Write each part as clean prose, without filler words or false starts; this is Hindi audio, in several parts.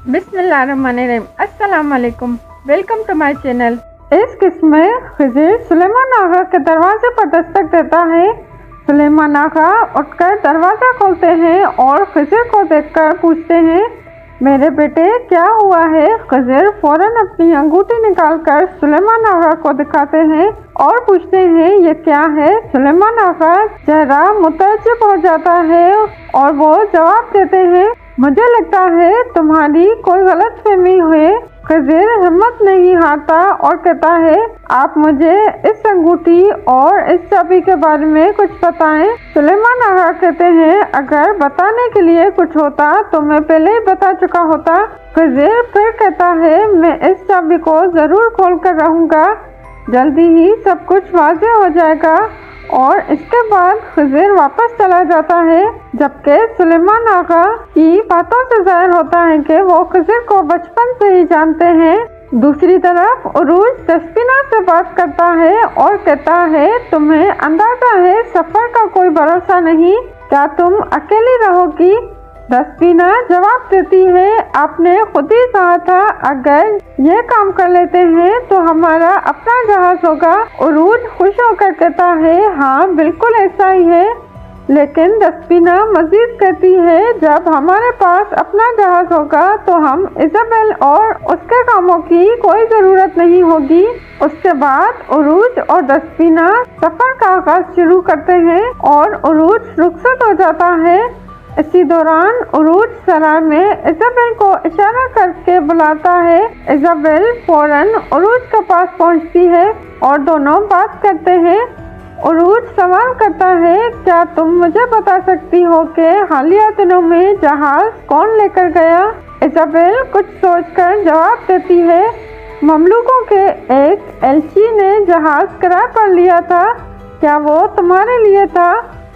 बिस्मिल्लाहिर्रहमानिर्रहीम। अस्सलाम वालेकुम। Welcome to my channel. इस किस्म में खिज़िर सुलेमान आगा के दरवाजे पर दस्तक देता है। सुलेमान आगा उठकर दरवाज़ा खोलते हैं और खिज़िर को देखकर पूछते हैं, मेरे बेटे क्या हुआ है? खिज़िर फौरन अपनी अंगूठी निकालकर सुलेमान आगा को दिखाते हैं और पूछते हैं, ये क्या है? सुलेमान आगा चेहरा मुतअज्जिब हो जाता है और वो जवाब देते हैं, मुझे लगता है तुम्हारी कोई गलतफहमी हुई। खिज़िर हिम्मत नहीं हारता और कहता है, आप मुझे इस अंगूठी और इस चाबी के बारे में कुछ बताएं। सुलेमान आगा कहते हैं, अगर बताने के लिए कुछ होता तो मैं पहले ही बता चुका होता। खिज़िर फिर कहता है, मैं इस चाबी को जरूर खोल कर रहूँगा, जल्दी ही सब कुछ वाज़ेह हो जाएगा। और इसके बाद खिज़िर वापस चला जाता है, जबकि सुलेमान आगा की बातों से ज़ाहिर होता है कि वो खिज़िर को बचपन से ही जानते हैं। दूसरी तरफ उरूज दस्तीना से बात करता है और कहता है, तुम्हें अंदाजा है सफ़र का कोई भरोसा नहीं, क्या तुम अकेली रहोगी? दस्तीना जवाब देती है, आपने खुद ही कहा था अगर ये काम कर लेते हैं तो हमारा अपना जहाज होगा। उरूज खुश होकर कहता है, हाँ बिल्कुल ऐसा ही है। लेकिन दस्तीना मजीद कहती है, जब हमारे पास अपना जहाज होगा तो हम इज़ाबेल और उसके कामों की कोई ज़रूरत नहीं होगी। उसके बाद उरूज और दस्तीना सफ़र का आगाज शुरू करते हैं और उरूज रुखसत हो जाता है। इसी दौरान उरूज सराय में इज़ाबेल को इशारा करके बुलाता है। इज़ाबेल फौरन उरूज के पास पहुंचती है और दोनों बात करते हैं। उरूज सवाल करता है, क्या तुम मुझे बता सकती हो कि हालिया दिनों में जहाज कौन लेकर गया? इज़ाबेल कुछ सोचकर जवाब देती है, ममलूकों के एक एल्ची ने जहाज किराए पर लिया था, क्या वो तुम्हारे लिए था?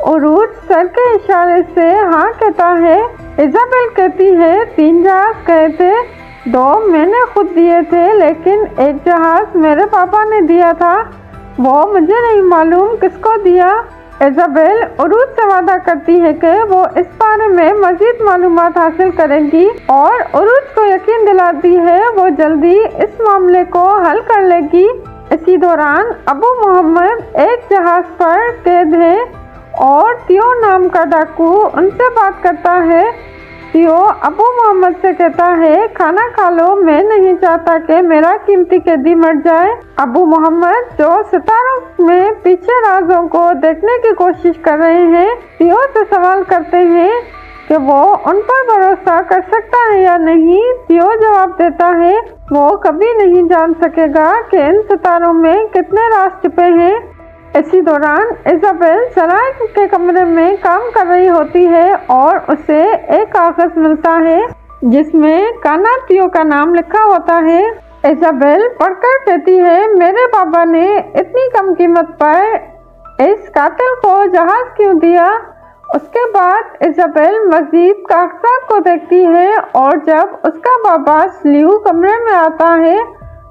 उरूज सर के इशारे से हाँ कहता है। इज़ाबेल कहती है, 3 जहाज गए थे, 2 मैंने खुद दिए थे, लेकिन एक जहाज मेरे पापा ने दिया था, वो मुझे नहीं मालूम किसको दिया। इज़ाबेल उरूज से वादा करती है कि वो इस बारे में मज़ीद मालूमात हासिल करेगी और उरूज को यकीन दिलाती है वो जल्दी इस मामले को हल कर लेगी। इसी दौरान अबू मोहम्मद एक जहाज पर कैद है और तियो नाम का डाकू उनसे बात करता है। तियो अबू मोहम्मद से कहता है, खाना खा लो, मैं नहीं चाहता कि मेरा कीमती कैदी मर जाए। अबू मोहम्मद जो सितारों में पीछे राजों को देखने की कोशिश कर रहे हैं, तियो से सवाल करते हैं कि वो उन पर भरोसा कर सकता है या नहीं। तियो जवाब देता है, वो कभी नहीं जान सकेगा कि इन सितारों में कितने राज छुपे हैं। इसी दौरान इज़ाबेल सराय के कमरे में काम कर रही होती है और उसे एक कागज मिलता है जिसमें कानातियो का नाम लिखा होता है। इज़ाबेल पढ़कर कहती है, मेरे पापा ने इतनी कम कीमत पर इस कातिल को जहाज क्यों दिया? उसके बाद इज़ाबेल मजीद कागजात को देखती है और जब उसका बाबा स्लीव कमरे में आता है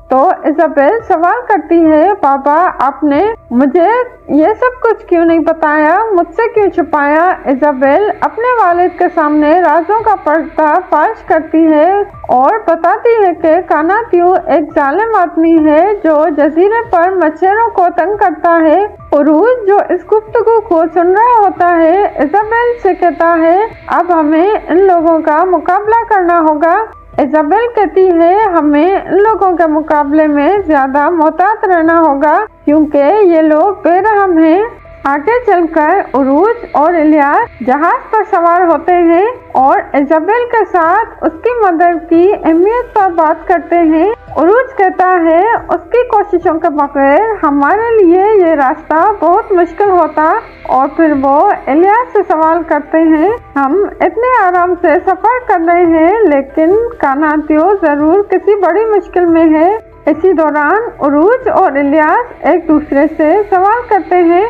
तो इज़ाबेल सवाल करती है, पापा आपने मुझे ये सब कुछ क्यों नहीं बताया, मुझसे क्यों छुपाया? इज़ाबेल अपने वालिद के सामने राजों का पर्दाफाश करती है और बताती है कि कानातियो एक जालिम आदमी है जो जजीरे पर मच्छरों को तंग करता है। उरूज जो इस गुफ्तगू को सुन रहा होता है, इज़ाबेल से कहता है, अब हमें इन लोगों का मुकाबला करना होगा। इज़ाबेल कहती है, हमें इन लोगों के मुकाबले में ज्यादा मोहतात रहना होगा क्योंकि ये लोग बेरहम हैं। आगे चलकर उरूज और इलियास जहाज पर सवार होते हैं और इज़ाबेल के साथ उसकी मदद की अहमियत पर बात करते हैं। उरूज कहता है, उसकी कोशिशों के बगैर हमारे लिए ये रास्ता बहुत मुश्किल होता। और फिर वो इलियास से सवाल करते हैं, हम इतने आराम से सफर कर रहे हैं लेकिन कानातियो जरूर किसी बड़ी मुश्किल में है। इसी दौरान उरूज और इलियास एक दूसरे से सवाल करते हैं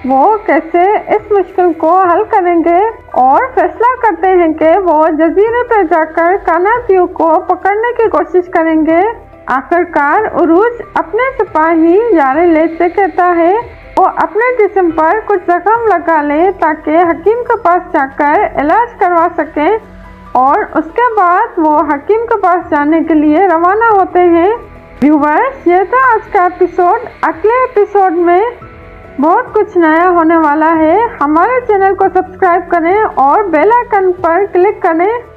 वो कैसे इस मुश्किल को हल करेंगे और फैसला करते हैं कि वो जजीरे पर जाकर कानातियो को पकड़ने की कोशिश करेंगे। आखिरकार उरूज अपने सिपाही यारेले से कहता है वो अपने जिस्म पर कुछ जख्म लगा ले ताकि हकीम के पास जाकर इलाज करवा सके। और उसके बाद वो हकीम के पास जाने के लिए रवाना होते हैं। व्यूवर्स, ये था आज का एपिसोड। अगले एपिसोड में बहुत कुछ नया होने वाला है। हमारे चैनल को सब्सक्राइब करें और बेल आइकन पर क्लिक करें